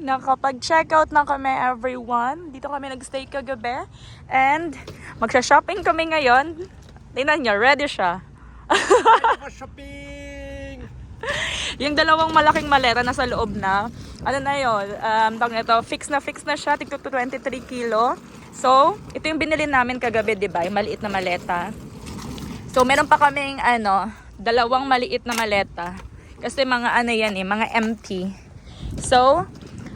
Nakapag-checkout na kami everyone. Dito kami nag-stay kagabi. And magsha-shopping kami ngayon. Tingnan nyo, ready siya. Shopping! Yung dalawang malaking maleta nasa loob na. Ano na yun? Tawag nito, fix na siya. Tigto to 23 kilo. So, ito yung binili namin kagabi, di ba? Yung maliit na maleta. So, meron pa kaming dalawang maliit na maleta. Kasi mga ano yan eh, mga empty. So,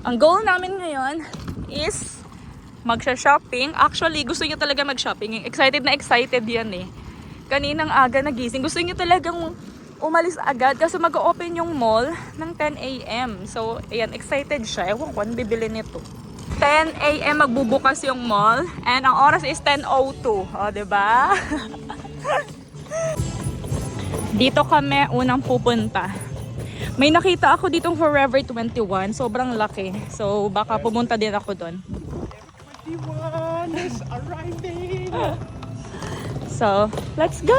ang goal namin ngayon is magsha-shopping. Actually, gusto niyo talaga mag-shopping. Excited na excited yan eh. Kaninang aga nagising. Gusto niyo talagang umalis agad kasi mag-open yung mall ng 10 a.m. So, ayan, excited siya. Ewan ko, ano bibili nito? 10 a.m. magbubukas yung mall. And ang oras is 10:02. O, diba? Dito kami unang pupunta. May nakita ako ditong Forever 21. Sobrang laki. So, baka pumunta din ako doon. 21 is arriving! So, let's go!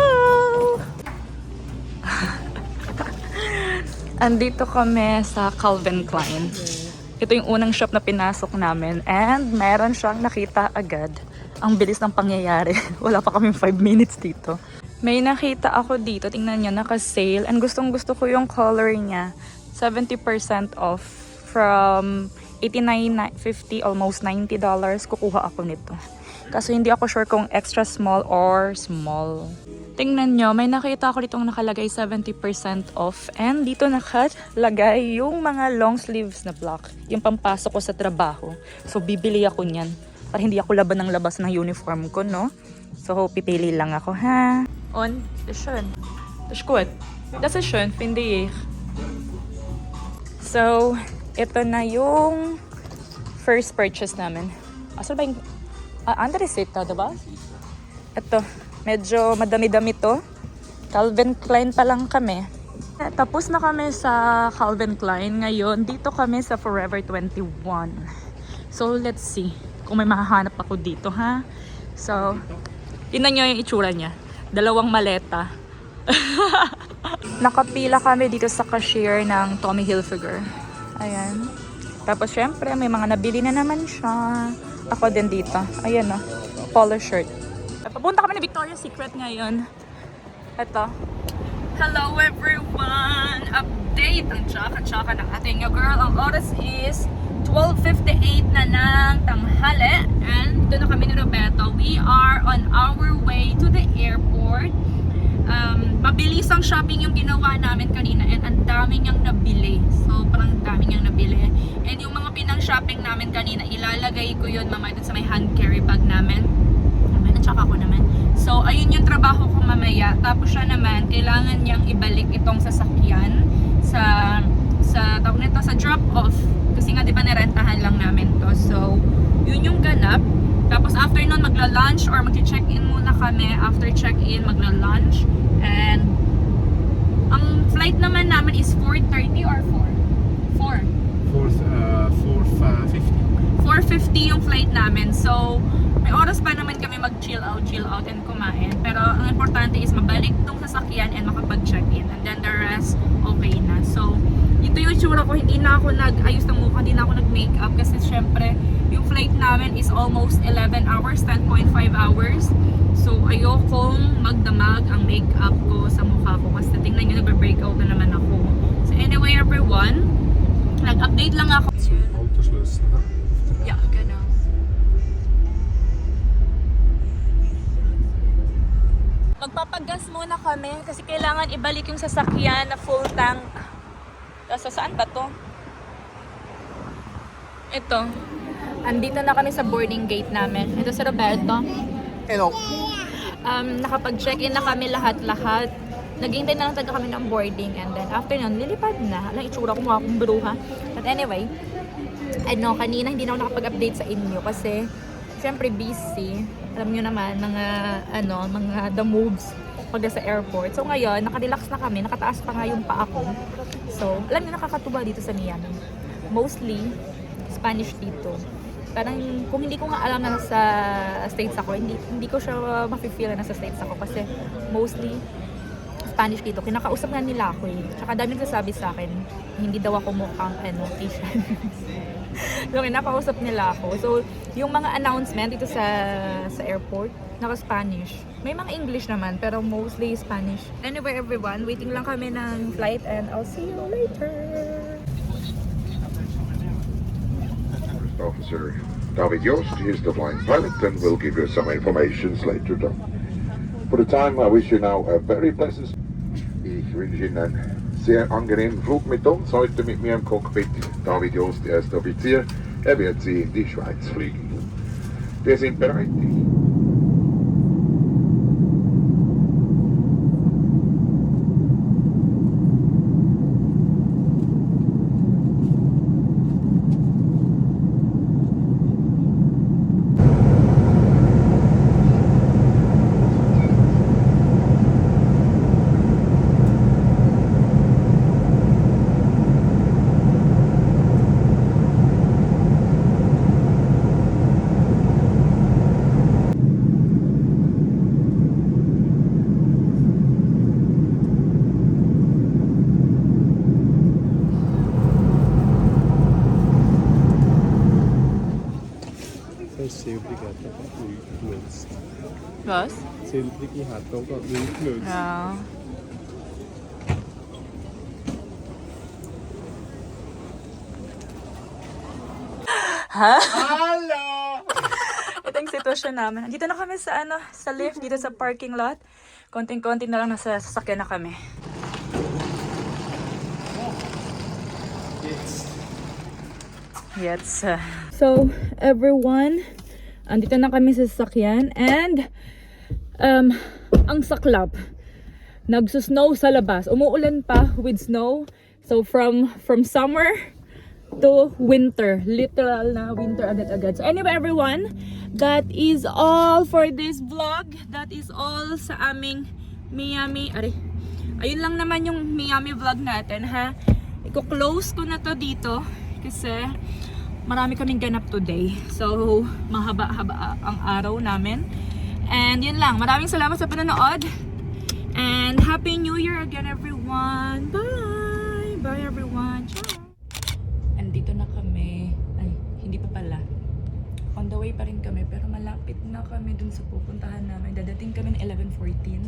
Andito kami sa Calvin Klein. Ito yung unang shop na pinasok namin. And meron siyang nakita agad. Ang bilis ng pangyayari. Wala pa kaming 5 minutes dito. May nakita ako dito, tingnan nyo, naka-sale. And gustong-gusto ko yung color niya. 70% off from $89.50, almost $90. Kukuha ako nito. Kaso hindi ako sure kung extra small or small. Tingnan nyo, may nakita ako ditong nakalagay 70% off. And dito nakalagay yung mga long sleeves na black. Yung pampasok ko sa trabaho. So bibili ako niyan. Para hindi ako laban ng labas ng uniform ko, no? So pipili lang ako, ha? Und, das schön. Das ist gut. Das ist schön, finde ich. So, ito na yung first purchase namin. Asa ba yung... under receipt, diba? Ito, medyo madami-dami to. Calvin Klein pa lang kami. Tapos na kami sa Calvin Klein. Ngayon, dito kami sa Forever 21. So, let's see kung may mahahanap ako dito, ha? So, tingnan nyo yung itsura niya. Dalawang maleta. Nakapila kami dito sa cashier ng Tommy Hilfiger. Ayan. Tapos syempre may mga nabili na naman siya. Ako din dito. Ayan o. Polo shirt. Papunta kami na Victoria's Secret ngayon. Ito. Hello everyone! Update ang tsaka-tsaka ng ating girl. Ang oras is 12:58 na ng tanghali. And doon na kami ni Roberto. We are on our way to the airport. Mabilis ang shopping yung ginawa namin kanina and ang dami niyang nabili. Sobrang dami niyang nabili. And yung mga pinang-shopping namin kanina, ilalagay ko yun mamaya dun sa may hand carry bag namin. Mamaya, tsaka ko naman. So, ayun yung trabaho ko mamaya. Tapos siya naman, kailangan niyang ibalik itong sasakyan tawag nito, sa drop-off. Kasi nga, di ba, narentahan lang namin to. So, yun yung ganap. Tapos after nun, magla-lunch or mag-check-in muna kami. After check-in, magla-lunch. And ang flight naman namin is 4:30 or 4? 4:50. 4:50 yung flight namin. So, may oras pa naman kami mag-chill out and kumain. Pero ang importante is mabalik tong sasakyan and makapag-check-in. And then the rest, okay na. So, ito yung itsura ko. Hindi na ako nag-ayos ng mukha. Hindi na ako nag-makeup. Kasi syempre, yung flight namin is almost 11 hours, 10.5 hours. So, ayokong magdamag ang makeup ko sa mukha ko. Kasi tingnan nyo, nagbe-breakout na naman ako. So, anyway, everyone, nag-update lang ako. Yeah, genau. Magpapagas muna kami kasi kailangan ibalik yung sasakyan na full tank. So, saan ba to? Ito. Andito na kami sa boarding gate namin. Ito si Roberto. Hello. Nakapag-check-in na kami lahat-lahat. Naghihintay na lang talaga kami ng boarding. And then after nun, lilipad na. Alang itsura ko mukha akong bruha. But anyway, kanina hindi na ako nakapag-update sa inyo kasi syempre busy. Alam nyo naman, mga the moves pag sa airport. So ngayon, nakarelax na kami. Nakataas pa nga yung paa ko. So, alam nyo, nakakatuwa dito sa Miami. Mostly, Spanish dito. Parang kung hindi ko nga alam na sa States ako, hindi ko siya mafe-feel na sa States ako kasi mostly Spanish dito. Kinakausap nga nila ako eh. Tsaka dami nagsasabi sa akin, hindi daw ako mukhang Asian. Yung nakausap nila ako. So, yung mga announcement dito sa airport, naka-Spanish. May mga English naman, pero mostly Spanish. Anyway, everyone, waiting lang kami ng flight and I'll see you later. Officer David Yost is the flying pilot and will give you some information later on. For the time, I wish you now a very pleasant. Ich wünsche Ihnen einen sehr angenehmen Flug mit uns. Heute mit mir im Cockpit David Yost, erster Offizier. Er wird Sie in die Schweiz fliegen. Wir sind bereit. Sehr obrigado por influência. Was? Sempre que rato com influência. Yeah. Ha? Hello! Ito yung sitwasyon namin. Dito na kami sa sa lift, dito sa parking lot. Konting-konti na lang nasa sasakyan na kami. Yes. So, everyone, andito na kami sa sasakyan and ang saklap. Nagsusnow sa labas. Umuulan pa with snow. So, from summer to winter. Literal na winter agad-agad. So anyway, everyone, that is all for this vlog. That is all sa aming Miami. Ayun lang naman yung Miami vlog natin, ha. Iko-close ko na to dito kasi marami kaming ganap today. So, mahaba-haba ang araw namin. And yun lang. Maraming salamat sa panonood. And Happy New Year again, everyone. Bye! Bye, everyone. Ciao! Andito na kami. Ay, hindi pa pala. On the way pa rin kami, pero malapit na kami dun sa pupuntahan namin. Dadating kami ng 11:14.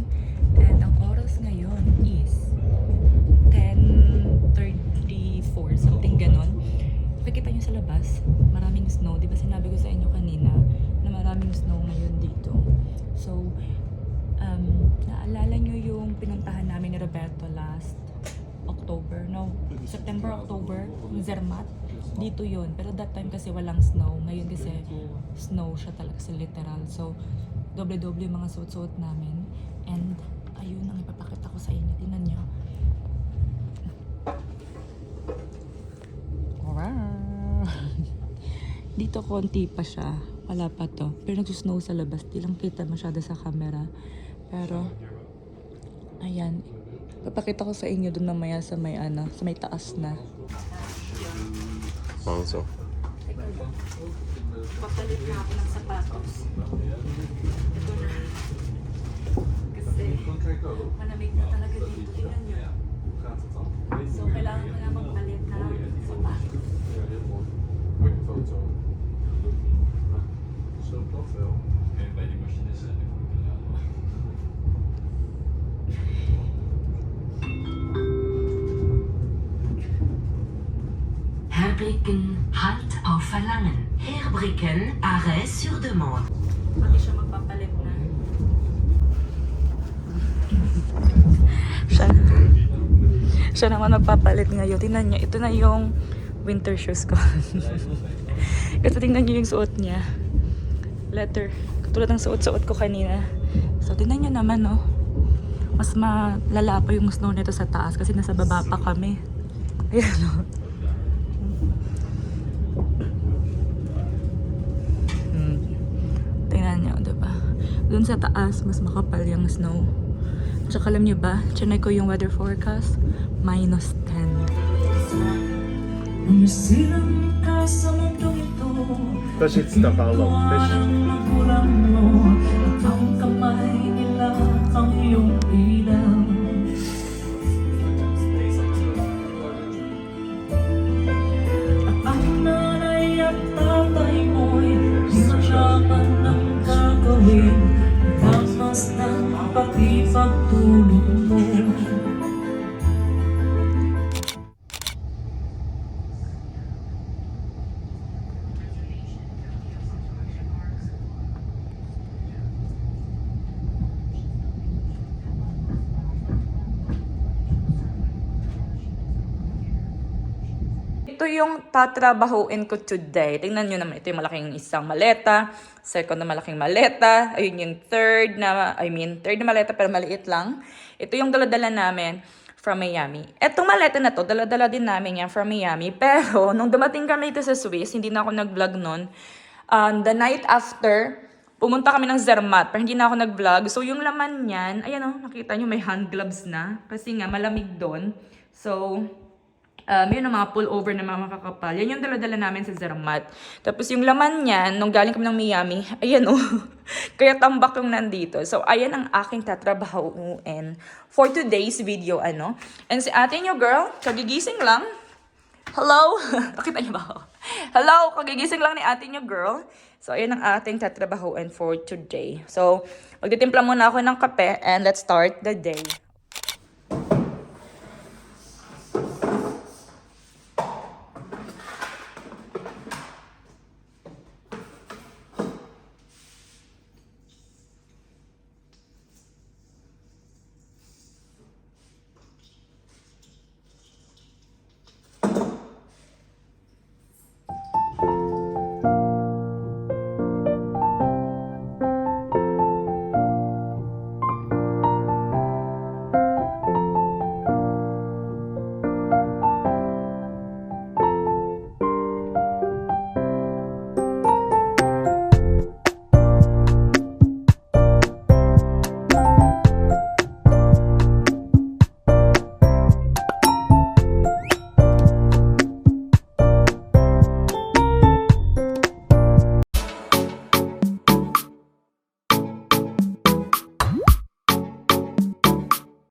And ang oras ngayon is 10:34, something ganon. Nakikita nyo sa labas, maraming snow. Di ba sinabi ko sa inyo kanina na maraming snow ngayon dito. So, naalala nyo yung pinuntahan namin ni Roberto last October, no? September, October, yung Zermatt. Dito yun. Pero that time kasi walang snow. Ngayon kasi snow siya talaga sa literal. So, doble-doble yung mga suot-suot namin. And, ayun ang ipapakita ko sa inyo. Tingnan nyo. Wow! Dito konti pa siya. Wala pa to. Pero nag-snow sa labas. Di lang kita masyado sa camera. Pero, ayan. Papakita ko sa inyo doon mamaya sa may sa may taas na. Manso. Papalit na ako ng sapatos. Ito na. Kasi malamig na talaga dito. Tingnan nyo. So, kailangan ko na magpalit na sapatos. Herbricken, Halt auf Verlangen. Herbricken, Arrêt sur demande. Pati siya magpapalit na. Siya naman magpapalit ngayon. Tingnan niyo, ito na yung winter shoes ko. Kasi tingnan niyo yung suot niya. Leather. Katulad ng suot-suot ko kanina. So, tingnan niyo naman, no. Mas malala pa yung snow nito sa taas kasi nasa baba pa kami. Ayan, no. Tingnan niyo, diba? Doon sa taas, mas makapal yung snow. Tsaka alam niyo ba, chinay ko yung weather forecast, -10. Fish it's the follow. Fish. ipagtulong mo. Ito yung tatrabahuin ko today. Tingnan nyo naman, ito yung malaking isang maleta. Second na malaking maleta. Ayun yung third na maleta pero maliit lang. Ito yung daladala namin from Miami. Etong maleta na to, daladala din namin yan from Miami. Pero, nung dumating kami dito sa Swiss, hindi na ako nag-vlog nun. The night after, pumunta kami ng Zermatt, pero hindi na ako nag-vlog. So, yung laman niyan, ayan o, nakita nyo may hand gloves na. Kasi nga, malamig doon. So, yun ang mga pullover na mga makakapal. Yan yung dala-dala namin sa Zermatt. Tapos yung laman niyan, nung galing kami ng Miami, ayan o. Kaya tambak yung nandito. So, ayan ang aking tatrabahuin for today's video, ano. And si ate nyo, girl, kagigising lang. Hello? Nakita niyo ba ako? Hello? Kagigising lang ni ate nyo, girl. So, ayan ang ating tatrabahuin for today. So, magtitimpla muna ako ng kape and let's start the day.